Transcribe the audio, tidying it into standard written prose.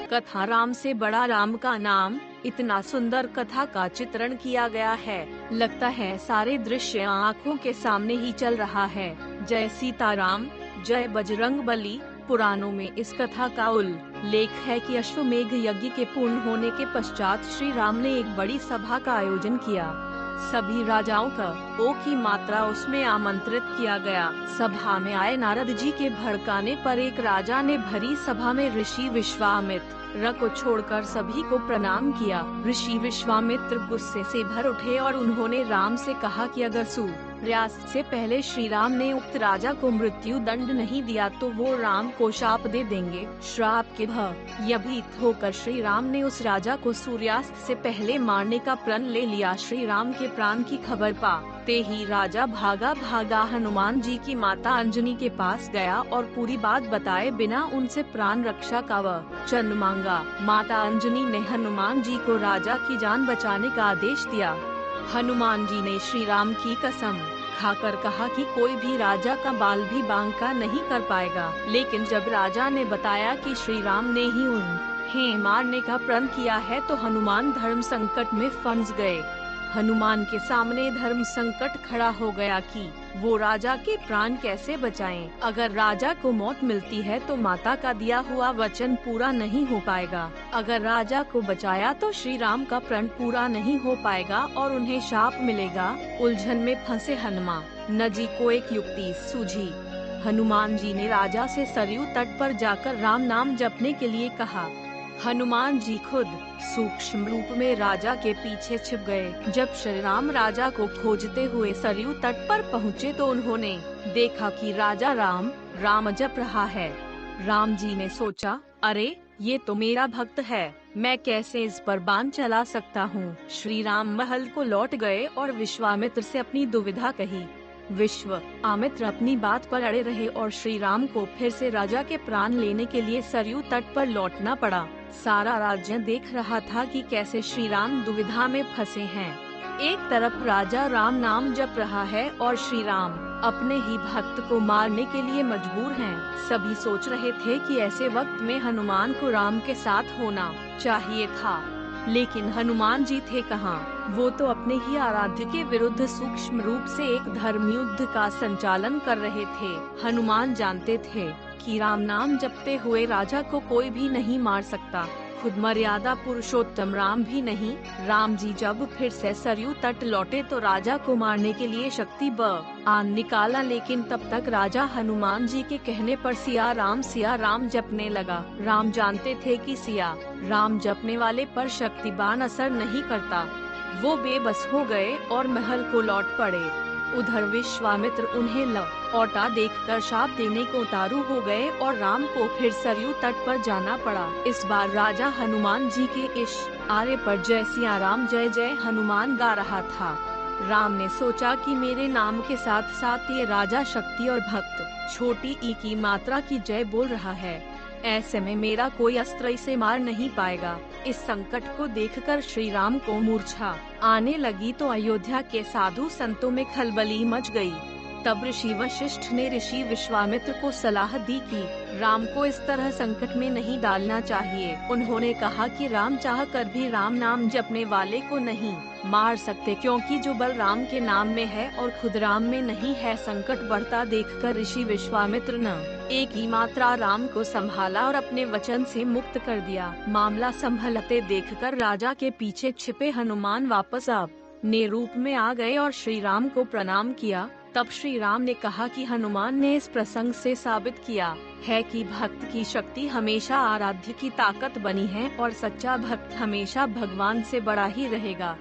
कथा राम से बड़ा राम का नाम, इतना सुंदर कथा का चित्रण किया गया है। लगता है सारे दृश्य आँखों के सामने ही चल रहा है। जय सीताराम, जय बजरंग बली। पुराणों में इस कथा का उल्लेख है कि अश्वमेघ यज्ञ के पूर्ण होने के पश्चात श्री राम ने एक बड़ी सभा का आयोजन किया। सभी राजाओं की मात्रा उसमें आमंत्रित किया गया। सभा में आए नारद जी के भड़काने पर एक राजा ने भरी सभा में ऋषि विश्वामित्र को छोड़कर सभी को प्रणाम किया। ऋषि विश्वामित्र गुस्से से भर उठे और उन्होंने राम से कहा कि अगर सूर्यास्त से पहले श्री राम ने उक्त राजा को मृत्यु दंड नहीं दिया तो वो राम को शाप दे देंगे। श्राप के भयभीत होकर श्री राम ने उस राजा को सूर्यास्त से पहले मारने का प्रण ले लिया। श्री राम के प्राण की खबर पाते ही राजा भागा हनुमान जी की माता अंजनी के पास गया और पूरी बात बताए बिना उनसे प्राण रक्षा का वचन मांगा। माता अंजनी ने हनुमान जी को राजा की जान बचाने का आदेश दिया। हनुमान जी ने श्री राम की कसम खाकर कहा कि कोई भी राजा का बाल भी बांका नहीं कर पाएगा। लेकिन जब राजा ने बताया कि श्री राम ने ही उन्हें मारने का प्रण किया है तो हनुमान धर्म संकट में फंस गए। हनुमान के सामने धर्म संकट खड़ा हो गया कि वो राजा के प्राण कैसे बचाएं। अगर राजा को मौत मिलती है तो माता का दिया हुआ वचन पूरा नहीं हो पाएगा। अगर राजा को बचाया तो श्री राम का प्रण पूरा नहीं हो पाएगा और उन्हें शाप मिलेगा। उलझन में फंसे हनुमान जी को एक युक्ति सूझी। हनुमान जी ने राजा से सरयू तट पर जाकर राम नाम जपने के लिए कहा। हनुमान जी खुद सूक्ष्म रूप में राजा के पीछे छिप गए। जब श्री राम राजा को खोजते हुए सरयू तट पर पहुँचे तो उन्होंने देखा कि राजा राम जप रहा है। राम जी ने सोचा, अरे ये तो मेरा भक्त है, मैं कैसे इस पर बाण चला सकता हूँ। श्री राम महल को लौट गए और विश्वामित्र से अपनी दुविधा कही। विश्वामित्र अपनी बात पर अड़े रहे और श्री राम को फिर से राजा के प्राण लेने के लिए सरयू तट पर लौटना पड़ा। सारा राज्य देख रहा था कि कैसे श्री राम दुविधा में फंसे हैं। एक तरफ राजा राम नाम जप रहा है और श्री राम अपने ही भक्त को मारने के लिए मजबूर हैं। सभी सोच रहे थे कि ऐसे वक्त में हनुमान को राम के साथ होना चाहिए था, लेकिन हनुमान जी थे कहाँ। वो तो अपने ही आराध्य के विरुद्ध सूक्ष्म रूप से एक धर्म युद्ध का संचालन कर रहे थे। हनुमान जानते थे कि राम नाम जपते हुए राजा को कोई भी नहीं मार सकता, खुद मर्यादा पुरुषोत्तम राम भी नहीं। राम जी जब फिर से सरयू तट लौटे तो राजा को मारने के लिए शक्ति बाण निकाला, लेकिन तब तक राजा हनुमान जी के कहने पर सिया राम जपने लगा। राम जानते थे कि सिया राम जपने वाले पर शक्ति बाण असर नहीं करता। वो बेबस हो गए और महल को लौट पड़े। उधर विश्वामित्र उन्हें लौटा देखकर शाप देने को उतारू हो गए और राम को फिर सरयू तट पर जाना पड़ा। इस बार राजा हनुमान जी के इशारे पर जय सिया राम जय जय हनुमान गा रहा था। राम ने सोचा कि मेरे नाम के साथ साथ ये राजा शक्ति और भक्त छोटी ई की मात्रा की जय बोल रहा है, ऐसे में मेरा कोई अस्त्र इसे मार नहीं पाएगा। इस संकट को देखकर श्री राम को मूर्छा आने लगी तो अयोध्या के साधु संतों में खलबली मच गई। तब ऋषि वशिष्ठ ने ऋषि विश्वामित्र को सलाह दी कि राम को इस तरह संकट में नहीं डालना चाहिए। उन्होंने कहा कि राम चाहकर भी राम नाम जपने वाले को नहीं मार सकते, क्योंकि जो बल राम के नाम में है और खुद राम में नहीं है। संकट बढ़ता देखकर ऋषि विश्वामित्र ने एक ही मात्रा राम को संभाला और अपने वचन से मुक्त कर दिया। मामला संभलते देखकर राजा के पीछे छिपे हनुमान वापस अपने रूप में आ गए और श्री राम को प्रणाम किया। तब श्री राम ने कहा कि हनुमान ने इस प्रसंग से साबित किया है कि भक्त की शक्ति हमेशा आराध्य की ताकत बनी है और सच्चा भक्त हमेशा भगवान से बड़ा ही रहेगा।